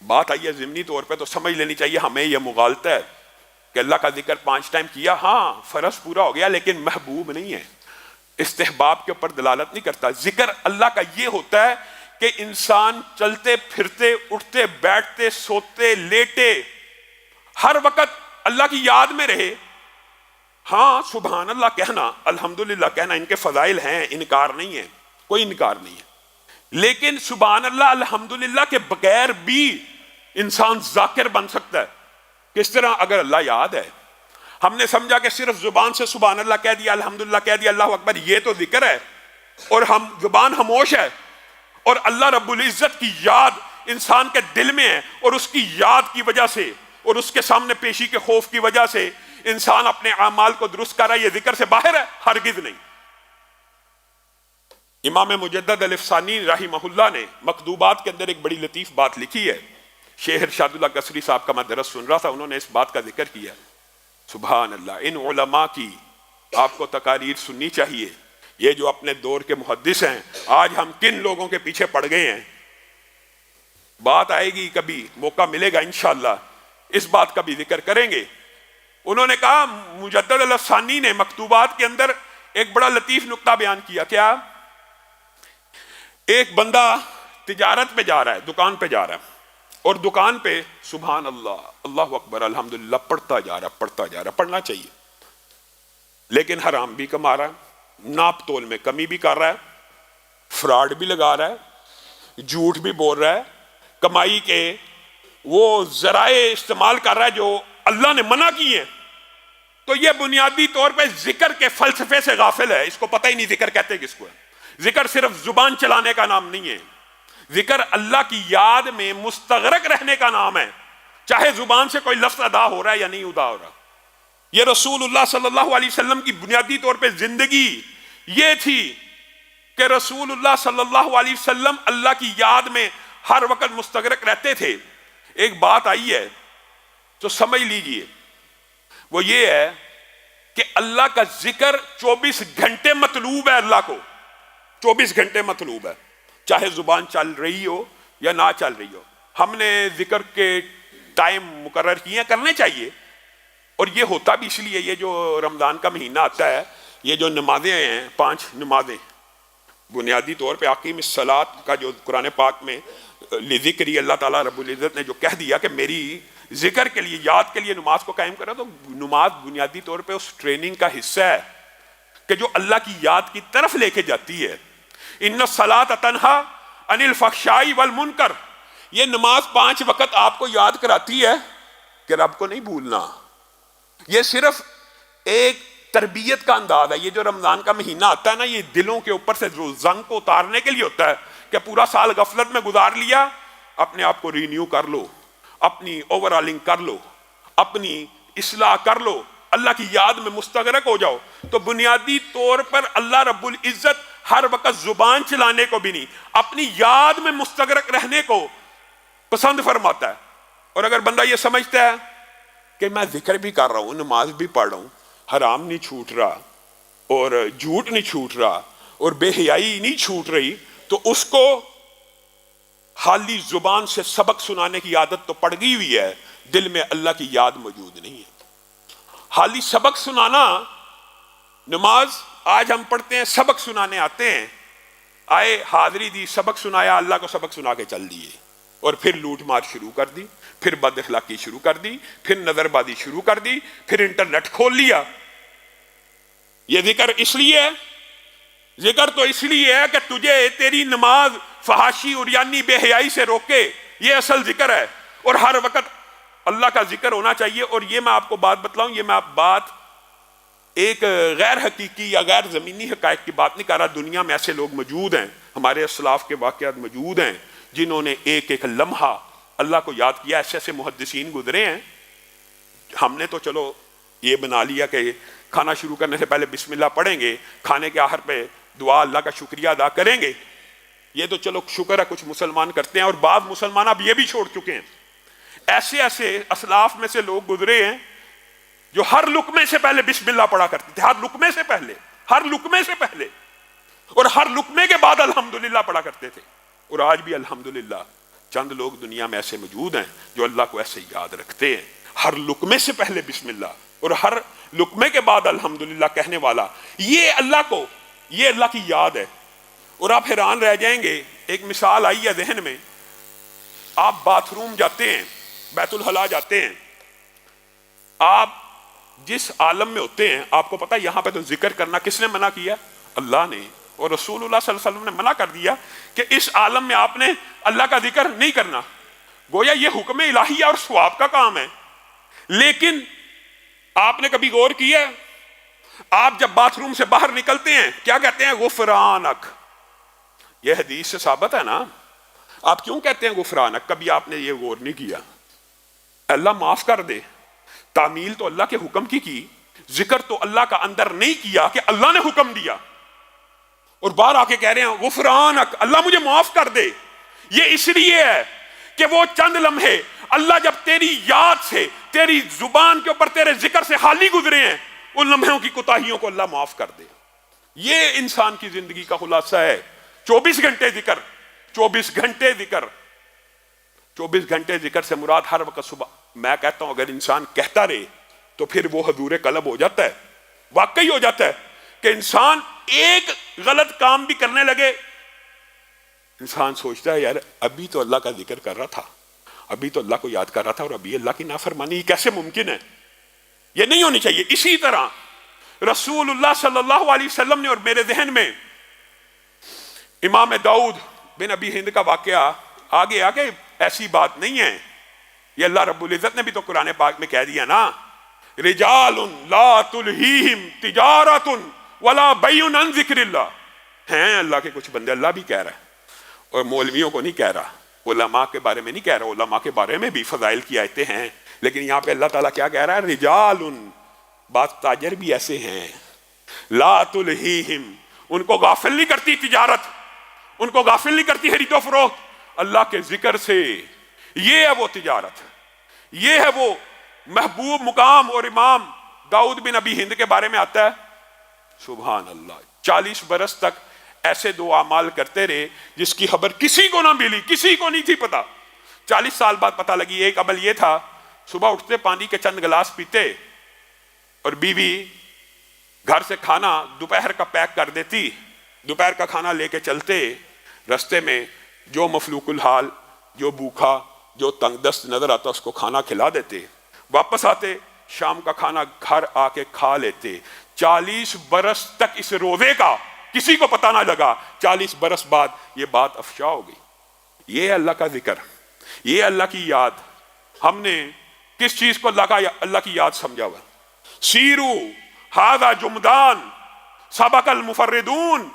بات آئی ہے ضمنی طور پہ تو سمجھ لینی چاہیے ہمیں یہ مغالطہ ہے کہ اللہ کا ذکر 5 ٹائم کیا، ہاں فرض پورا ہو گیا، لیکن محبوب نہیں ہے، استحباب کے اوپر دلالت نہیں کرتا۔ ذکر اللہ کا یہ ہوتا ہے کہ انسان چلتے پھرتے اٹھتے بیٹھتے سوتے لیٹے ہر وقت اللہ کی یاد میں رہے۔ ہاں سبحان اللہ کہنا، الحمدللہ کہنا، ان کے فضائل ہیں، انکار نہیں ہے، کوئی انکار نہیں ہے، لیکن سبحان اللہ الحمدللہ کے بغیر بھی انسان ذاکر بن سکتا ہے۔ کس طرح؟ اگر اللہ یاد ہے، ہم نے سمجھا کہ صرف زبان سے سبحان اللہ کہہ دیا، الحمدللہ کہہ دیا، اللہ اکبر، یہ تو ذکر ہے، اور ہم زبان خاموش ہے، اور اللہ رب العزت کی یاد انسان کے دل میں ہے، اور اس کی یاد کی وجہ سے اور اس کے سامنے پیشی کے خوف کی وجہ سے انسان اپنے اعمال کو درست کر رہا ہے، یہ ذکر سے باہر ہے؟ ہرگز نہیں۔ امام مجدد الافسانی رحمہ اللہ نے مکتوبات کے اندر ایک بڑی لطیف بات لکھی ہے، شیخ ارشاد اللہ قصری صاحب کا میں درس سن رہا تھا، انہوں نے اس بات کا ذکر کیا، سبحان اللہ، ان علماء کی آپ کو تقاریر سننی چاہیے، یہ جو اپنے دور کے محدث ہیں، آج ہم کن لوگوں کے پیچھے پڑ گئے ہیں، بات آئے گی کبھی، موقع ملے گا انشاءاللہ اس بات کا بھی ذکر کریں گے۔ انہوں نے کہا، مجدد الافسانی نے مکتوبات کے اندر ایک بڑا لطیف نقطہ بیان کیا، کیا؟ ایک بندہ تجارت پہ جا رہا ہے، دکان پہ جا رہا ہے، اور دکان پہ سبحان اللہ، اللہ اکبر، الحمدللہ پڑھتا جا رہا، پڑھنا چاہیے، لیکن حرام بھی کما رہا ہے، ناپ تول میں کمی بھی کر رہا ہے، فراڈ بھی لگا رہا ہے، جھوٹ بھی بول رہا ہے، کمائی کے وہ ذرائع استعمال کر رہا ہے جو اللہ نے منع کی ہیں، تو یہ بنیادی طور پہ ذکر کے فلسفے سے غافل ہے، اس کو پتہ ہی نہیں ذکر کہتے کس کو ہے۔ ذکر صرف زبان چلانے کا نام نہیں ہے، ذکر اللہ کی یاد میں مستغرق رہنے کا نام ہے، چاہے زبان سے کوئی لفظ ادا ہو رہا ہے یا نہیں ادا ہو رہا۔ یہ رسول اللہ صلی اللہ علیہ وسلم کی بنیادی طور پہ زندگی یہ تھی کہ رسول اللہ صلی اللہ علیہ وسلم اللہ کی یاد میں ہر وقت مستغرق رہتے تھے۔ ایک بات آئی ہے تو سمجھ لیجئے، وہ یہ ہے کہ اللہ کا ذکر 24 گھنٹے مطلوب ہے، اللہ کو 24 گھنٹے مطلوب ہے، چاہے زبان چل رہی ہو یا نہ چل رہی ہو۔ ہم نے ذکر کے ٹائم مقرر کیے ہیں، کرنے چاہیے، اور یہ ہوتا بھی اس لیے، یہ جو رمضان کا مہینہ آتا ہے، یہ جو نمازیں ہیں 5 نمازیں، بنیادی طور پہ اقیم الصلاۃ کا جو قرآن پاک میں لذکری اللہ تعالیٰ رب العزت نے جو کہہ دیا کہ میری ذکر کے لیے، یاد کے لیے نماز کو قائم کرا، تو نماز بنیادی طور پہ اس ٹریننگ کا حصہ ہے کہ جو اللہ کی یاد کی طرف لے کے جاتی ہے۔ ان الصلاۃ تنہا عن الفحشاء والمنکر، یہ نماز 5 وقت آپ کو یاد کراتی ہے کہ رب کو نہیں بھولنا۔ یہ صرف ایک تربیت کا انداز ہے۔ یہ جو رمضان کا مہینہ آتا ہے نا، یہ دلوں کے اوپر سے جو زنگ کو اتارنے کے لیے ہوتا ہے کہ پورا سال غفلت میں گزار لیا، اپنے آپ کو رینیو کر لو، اپنی اوورالنگ کر لو، اپنی اصلاح کر لو، اللہ کی یاد میں مستغرق ہو جاؤ۔ تو بنیادی طور پر اللہ رب العزت ہر وقت زبان چلانے کو بھی نہیں، اپنی یاد میں مستغرق رہنے کو پسند فرماتا ہے۔ اور اگر بندہ یہ سمجھتا ہے کہ میں ذکر بھی کر رہا ہوں، نماز بھی پڑھ رہا ہوں، حرام نہیں چھوٹ رہا اور جھوٹ نہیں چھوٹ رہا اور بے حیائی نہیں چھوٹ رہی، تو اس کو خالی زبان سے سبق سنانے کی عادت تو پڑ گئی ہوئی ہے، دل میں اللہ کی یاد موجود نہیں ہے۔ خالی سبق سنانا، نماز آج ہم پڑھتے ہیں، سبق سنانے آتے ہیں، آئے حاضری دی، سبق سنایا، اللہ کو سبق سنا کے چل دیے، اور پھر لوٹ مار شروع کر دی، پھر بد اخلاقی شروع کر دی، پھر نظر بازی شروع کر دی، پھر انٹرنیٹ کھول لیا۔ یہ ذکر اس لیے ہے، ذکر تو اس لیے ہے کہ تجھے تیری نماز فحاشی عریانی بے حیائی سے روکے، یہ اصل ذکر ہے، اور ہر وقت اللہ کا ذکر ہونا چاہیے۔ اور یہ میں آپ کو بات بتلاؤں، یہ میں آپ بات ایک غیر حقیقی یا غیر زمینی حقائق کی بات نہیں کر رہا، دنیا میں ایسے لوگ موجود ہیں، ہمارے اسلاف کے واقعات موجود ہیں جنہوں نے ایک ایک لمحہ اللہ کو یاد کیا، ایسے ایسے محدثین گزرے ہیں۔ ہم نے تو چلو یہ بنا لیا کہ کھانا شروع کرنے سے پہلے بسم اللہ پڑھیں گے، کھانے کے آخر پہ دعا اللہ کا شکریہ ادا کریں گے، یہ تو چلو شکر ہے کچھ مسلمان کرتے ہیں، اور بعض مسلمان اب یہ بھی چھوڑ چکے ہیں۔ ایسے ایسے اسلاف میں سے لوگ گزرے ہیں جو ہر لقمے سے پہلے بسم اللہ پڑھا کرتے تھے، ہر لقمے سے پہلے، ہر لقمے سے پہلے، اور ہر لقمے کے بعد الحمدللہ پڑھا کرتے تھے، اور آج بھی الحمدللہ چند لوگ دنیا میں ایسے موجود ہیں جو اللہ کو ایسے یاد رکھتے ہیں، ہر لقمے سے پہلے بسم اللہ اور ہر لقمے کے بعد الحمدللہ کہنے والا، یہ اللہ کی یاد ہے۔ اور آپ حیران رہ جائیں گے، ایک مثال آئی ہے ذہن میں، آپ باتھ روم جاتے ہیں، بیت الخلاء جاتے ہیں، آپ جس عالم میں ہوتے ہیں، آپ کو پتا یہاں پہ تو ذکر کرنا کس نے منع کیا؟ اللہ نے، اور رسول اللہ صلی اللہ علیہ وسلم نے منع کر دیا کہ اس عالم میں آپ نے اللہ کا ذکر نہیں کرنا، گویا یہ حکم الہی اور ثواب کا کام ہے۔ لیکن آپ نے کبھی غور کیا، آپ جب باتھ روم سے باہر نکلتے ہیں کیا کہتے ہیں؟ غفرانک۔ یہ حدیث سے ثابت ہے نا، آپ کیوں کہتے ہیں غفرانک؟ کبھی آپ نے یہ غور نہیں کیا؟ اللہ معاف کر دے، تعمیل تو اللہ کے حکم کی، ذکر تو اللہ کا اندر نہیں کیا کہ اللہ نے حکم دیا، اور باہر آ کے کہہ رہے ہیں غفرانک، اللہ مجھے معاف کر دے۔ یہ اس لیے ہے کہ وہ چند لمحے اللہ جب تیری یاد سے، تیری زبان کے اوپر تیرے ذکر سے خالی گزرے ہیں، ان لمحوں کی کوتاہیوں کو اللہ معاف کر دے۔ یہ انسان کی زندگی کا خلاصہ ہے۔ 24 گھنٹے ذکر، 24 گھنٹے ذکر، 24 گھنٹے ذکر سے مراد ہر وقت صبح، میں کہتا ہوں اگر انسان کہتا رہے تو پھر وہ حضور قلب ہو جاتا ہے، واقعی ہو جاتا ہے کہ انسان ایک غلط کام بھی کرنے لگے، انسان سوچتا ہے یار ابھی تو اللہ کا ذکر کر رہا تھا، ابھی تو اللہ کو یاد کر رہا تھا، اور ابھی اللہ کی نافرمانی کیسے ممکن ہے؟ یہ نہیں ہونی چاہیے۔ اسی طرح رسول اللہ صلی اللہ علیہ وسلم نے، اور میرے ذہن میں امام داؤد بن ابی ہند کا واقعہ آگے آگے، ایسی بات نہیں ہے، یہ اللہ رب العزت نے بھی تو قرآن پاک میں کہہ دیا نا، رجال لا تلہیہم تجارت ولا بیع عن ذکر اللہ، ہیں اللہ کے کچھ بندے، اللہ بھی کہہ رہا ہے، اور مولویوں کو نہیں کہہ رہا، علماء کے بارے میں نہیں کہہ رہا، علماء کے بارے میں بھی فضائل کی آیتیں ہیں، لیکن یہاں پہ اللہ تعالیٰ کیا کہہ رہا ہے؟ رجال، بعض تاجر بھی ایسے ہیں، لا تلہیہم، ان کو غافل نہیں کرتی تجارت، ان کو غافل نہیں کرتی خرید و فروخت اللہ کے ذکر سے۔ یہ ہے وہ تجارت، یہ ہے وہ محبوب مقام۔ اور امام داؤد بن ابی ہند کے بارے میں آتا ہے، سبحان اللہ، 40 برس تک ایسے دو اعمال کرتے رہے جس کی خبر کسی کو نہ ملی، کسی کو نہیں تھی پتا، 40 سال بعد پتا لگی۔ ایک عمل یہ تھا، صبح اٹھتے پانی کے چند گلاس پیتے، اور بیوی گھر سے کھانا دوپہر کا پیک کر دیتی، دوپہر کا کھانا لے کے چلتے، رستے میں جو مفلوق الحال، جو بھوکا، جو تنگ دست نظر آتا اس کو کھانا کھلا دیتے، واپس آتے شام کا کھانا گھر آ کے کھا لیتے۔ 40 برس تک اس روزے کا کسی کو پتہ نہ لگا، 40 برس بعد یہ بات افشا ہو گئی۔ یہ اللہ کا ذکر، یہ اللہ کی یاد۔ ہم نے کس چیز کو اللہ کی یاد سمجھا ہوا؟ سیرو ھذا جمدان سبق المفردون،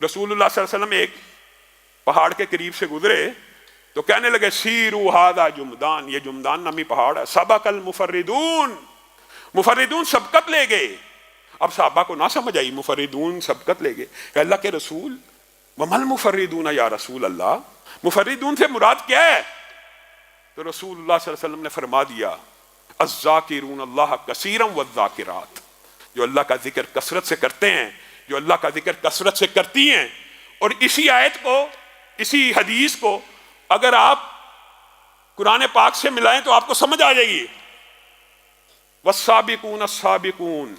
رسول اللہ صلی اللہ علیہ وسلم ایک پہاڑ کے قریب سے گزرے تو کہنے لگے سیرو ھذا جمدان، یہ جمدان نامی پہاڑ ہے، سبق المفردون، مفردون سبقت لے گئے۔ اب صحابہ کو نہ سمجھ آئی، مفردون سبقت لے گئے، کہ اللہ کے رسول ومل مفردون یا رسول اللہ، مفردون سے مراد کیا ہے؟ تو رسول اللہ صلی اللہ علیہ وسلم نے فرما دیا الذاکرون اللہ کثیرا والذاکرات، جو اللہ کا ذکر کثرت سے کرتے ہیں، جو اللہ کا ذکر کثرت سے کرتی ہیں۔ اور اسی آیت کو، اسی حدیث کو اگر آپ قرآن پاک سے ملائیں تو آپ کو سمجھ آ جائے گی، والسابقون السابقون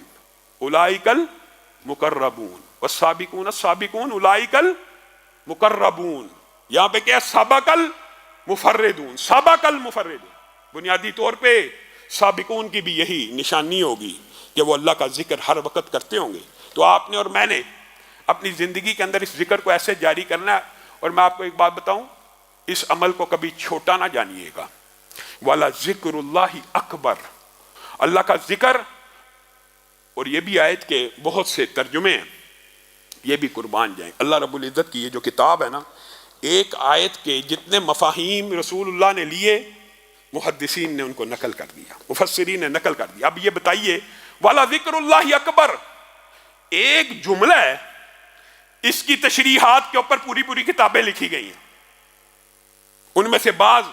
اولئک المقربون، والسابقون السابقون اولئک المقربون۔ یہاں پہ کیا؟ سبق المفردون، سبق المفردون۔ بنیادی طور پہ سابقون کی بھی یہی نشانی ہوگی کہ وہ اللہ کا ذکر ہر وقت کرتے ہوں گے۔ تو آپ نے اور میں نے اپنی زندگی کے اندر اس ذکر کو ایسے جاری کرنا ہے۔ اور میں آپ کو ایک بات بتاؤں، اس عمل کو کبھی چھوٹا نہ جانیے گا، والا ذکر اللہ اکبر، اللہ کا ذکر۔ اور یہ بھی آیت کے بہت سے ترجمے ہیں، یہ بھی قربان جائیں۔ اللہ رب العزت کی یہ جو کتاب ہے نا، ایک آیت کے جتنے مفاہیم رسول اللہ نے لیے، محدثین نے ان کو نقل کر دیا، مفسرین نے نقل کر دیا۔ اب یہ بتائیے، والا ذکر اللہ اکبر ایک جملہ ہے، اس کی تشریحات کے اوپر پوری پوری کتابیں لکھی گئی ہیں۔ ان میں سے بعض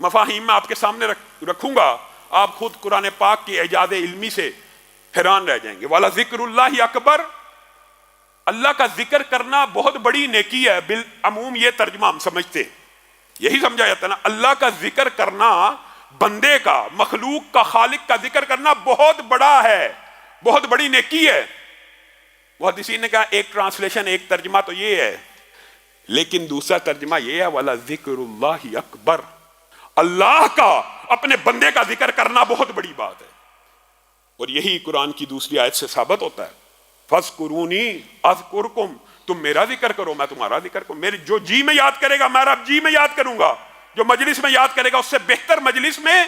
مفاہیم میں آپ کے سامنے رکھوں گا، آپ خود قرآن پاک کی اعجاز علمی سے حیران رہ جائیں گے۔ والا ذکر اللہ اکبر، اللہ کا ذکر کرنا بہت بڑی نیکی ہے، بالعموم یہ ترجمہ ہم سمجھتے ہیں۔ یہی سمجھا جاتا ہے نا، اللہ کا ذکر کرنا، بندے کا، مخلوق کا خالق کا ذکر کرنا بہت بڑا ہے، بہت بڑی نیکی ہے۔ محدثین نے کہا ایک ٹرانسلیشن، ایک ترجمہ تو یہ ہے، لیکن دوسرا ترجمہ یہ ہے وَلَا ذِكْرُ اللَّهِ اکبر، اللہ کا اپنے بندے کا ذکر کرنا بہت بڑی بات ہے۔ اور یہی قرآن کی دوسری آیت سے ثابت ہوتا ہے، فَاذْكُرُونِي أَذْكُرْكُمْ، تم میرا ذکر کرو میں تمہارا ذکر کروں، میرے جو جی میں یاد کرے گا میں رب جی میں یاد کروں گا، جو مجلس میں یاد کرے گا اس سے بہتر مجلس میں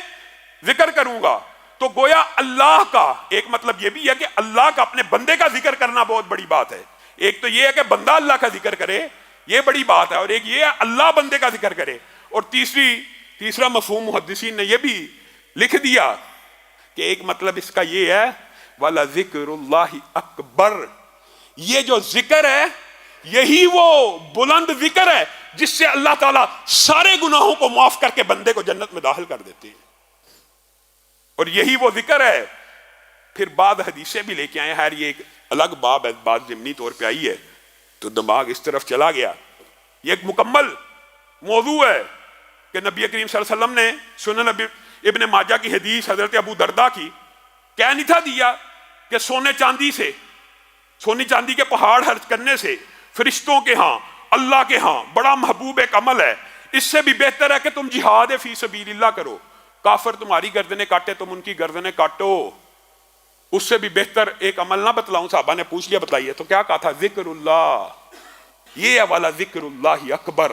ذکر کروں گا۔ تو گویا اللہ کا ایک مطلب یہ بھی ہے کہ اللہ کا اپنے بندے کا ذکر کرنا بہت بڑی بات ہے۔ ایک تو یہ ہے کہ بندہ اللہ کا ذکر کرے، یہ بڑی بات ہے، اور ایک یہ ہے اللہ بندے کا ذکر کرے۔ اور تیسرا مفہوم محدثین نے یہ بھی لکھ دیا کہ ایک مطلب اس کا یہ ہے وَلَا ذِكْرُ اللَّهِ اکبر، یہ جو ذکر ہے یہی وہ بلند ذکر ہے جس سے اللہ تعالیٰ سارے گناہوں کو معاف کر کے بندے کو جنت میں داخل کر دیتے ہیں، اور یہی وہ ذکر ہے۔ پھر بعض حدیثیں بھی لے کے آئے، خیر یہ ایک الگ باب ہے، بات ضمنی طور پہ آئی ہے تو دماغ اس طرف چلا گیا۔ یہ ایک مکمل موضوع ہے کہ نبی کریم صلی اللہ علیہ وسلم نے سنن ابن ماجہ کی حدیث حضرت ابو درداء کی کہہ نہیں تھا دیا کہ سونے چاندی کے پہاڑ خرچ کرنے سے فرشتوں کے ہاں، اللہ کے ہاں بڑا محبوب ایک عمل ہے، اس سے بھی بہتر ہے کہ تم جہاد فی سبیل اللہ کرو، کافر تمہاری گردنیں کاٹے تم ان کی گردنیں کاٹو، اس سے بھی بہتر ایک عمل نہ بتلاؤں؟ صحابہ نے پوچھ لیا بتائیے، تو کیا کہا تھا؟ ذکر اللہ، یہ والا ذکر اللہ اکبر،